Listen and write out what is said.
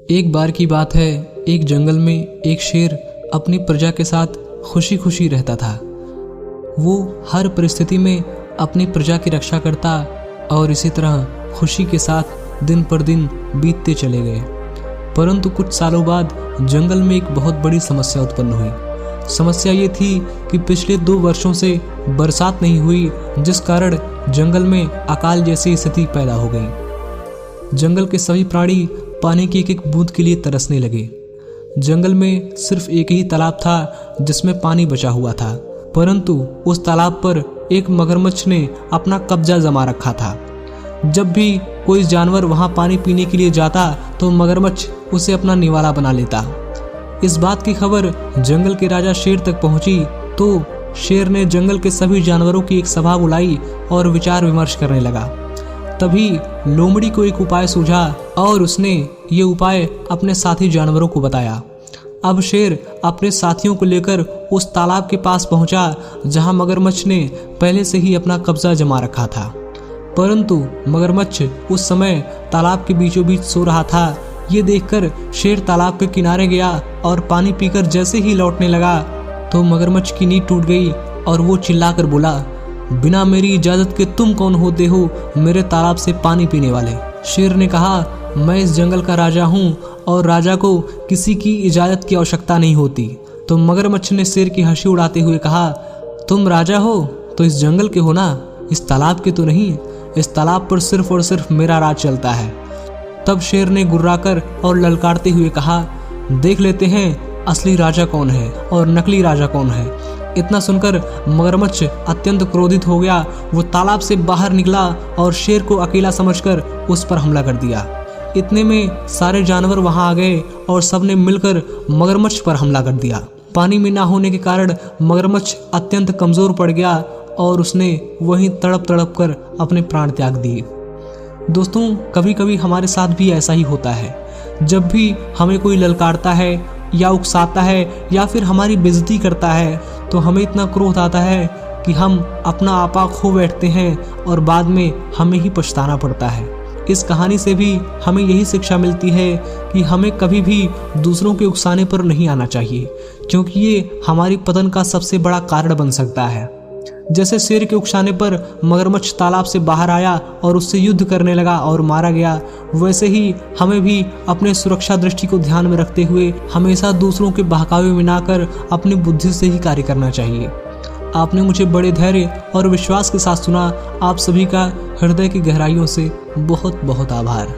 एक बार की बात है, एक जंगल में एक शेर अपनी प्रजा के साथ खुशी खुशी रहता था। वो हर परिस्थिति में अपनी प्रजा की रक्षा करता और इसी तरह खुशी के साथ दिन पर दिन बीतते चले गए। परंतु कुछ सालों बाद जंगल में एक बहुत बड़ी समस्या उत्पन्न हुई। समस्या ये थी कि पिछले 2 वर्षों से बरसात नहीं हुई, जिस कारण जंगल में अकाल जैसी स्थिति पैदा हो गई। जंगल के सभी प्राणी पानी की एक एक बूंद के लिए तरसने लगे। जंगल में सिर्फ एक ही तालाब था जिसमें पानी बचा हुआ था, परंतु उस तालाब पर एक मगरमच्छ ने अपना कब्जा जमा रखा था। जब भी कोई जानवर वहां पानी पीने के लिए जाता तो मगरमच्छ उसे अपना निवाला बना लेता। इस बात की खबर जंगल के राजा शेर तक पहुंची तो शेर ने जंगल के सभी जानवरों की एक सभा बुलाई और विचार विमर्श करने लगा। तभी लोमड़ी को एक उपाय सूझा और उसने ये उपाय अपने साथी जानवरों को बताया। अब शेर अपने साथियों को लेकर उस तालाब के पास पहुंचा जहां मगरमच्छ ने पहले से ही अपना कब्जा जमा रखा था। परंतु मगरमच्छ उस समय तालाब के बीचों बीच सो रहा था। ये देखकर शेर तालाब के किनारे गया और पानी पीकर जैसे ही लौटने लगा तो मगरमच्छ की नींद टूट गई और वो चिल्लाकर बोला, बिना मेरी इजाजत के तुम कौन होते हो मेरे तालाब से पानी पीने वाले। शेर ने कहा, मैं इस जंगल का राजा हूँ और राजा को किसी की इजाजत की आवश्यकता नहीं होती। तो मगरमच्छ ने शेर की हंसी उड़ाते हुए कहा, तुम राजा हो तो इस जंगल के हो ना, इस तालाब के तो नहीं। इस तालाब पर सिर्फ और सिर्फ मेरा राज चलता है। तब शेर ने गुर्राकर और ललकारते हुए कहा, देख लेते हैं असली राजा कौन है और नकली राजा कौन है। इतना सुनकर मगरमच्छ अत्यंत क्रोधित हो गया। वो तालाब से बाहर निकला और शेर को अकेला समझकर उस पर हमला कर दिया। इतने में सारे जानवर वहां आ गए और सबने मिलकर मगरमच्छ पर हमला कर दिया। पानी में ना होने के कारण मगरमच्छ अत्यंत कमजोर पड़ गया और उसने वहीं तड़प तड़प कर अपने प्राण त्याग दिए। दोस्तों, कभी कभी हमारे साथ भी ऐसा ही होता है। जब भी हमें कोई ललकारता है या उकसाता है या फिर हमारी बेइज्जती करता है तो हमें इतना क्रोध आता है कि हम अपना आपा खो बैठते हैं और बाद में हमें ही पछताना पड़ता है। इस कहानी से भी हमें यही शिक्षा मिलती है कि हमें कभी भी दूसरों के उकसाने पर नहीं आना चाहिए, क्योंकि ये हमारी पतन का सबसे बड़ा कारण बन सकता है। जैसे शेर के उकसाने पर मगरमच्छ तालाब से बाहर आया और उससे युद्ध करने लगा और मारा गया, वैसे ही हमें भी अपने सुरक्षा दृष्टि को ध्यान में रखते हुए हमेशा दूसरों के बहकावे में ना कर अपनी बुद्धि से ही कार्य करना चाहिए। आपने मुझे बड़े धैर्य और विश्वास के साथ सुना। आप सभी का हृदय की गहराइयों से बहुत बहुत आभार।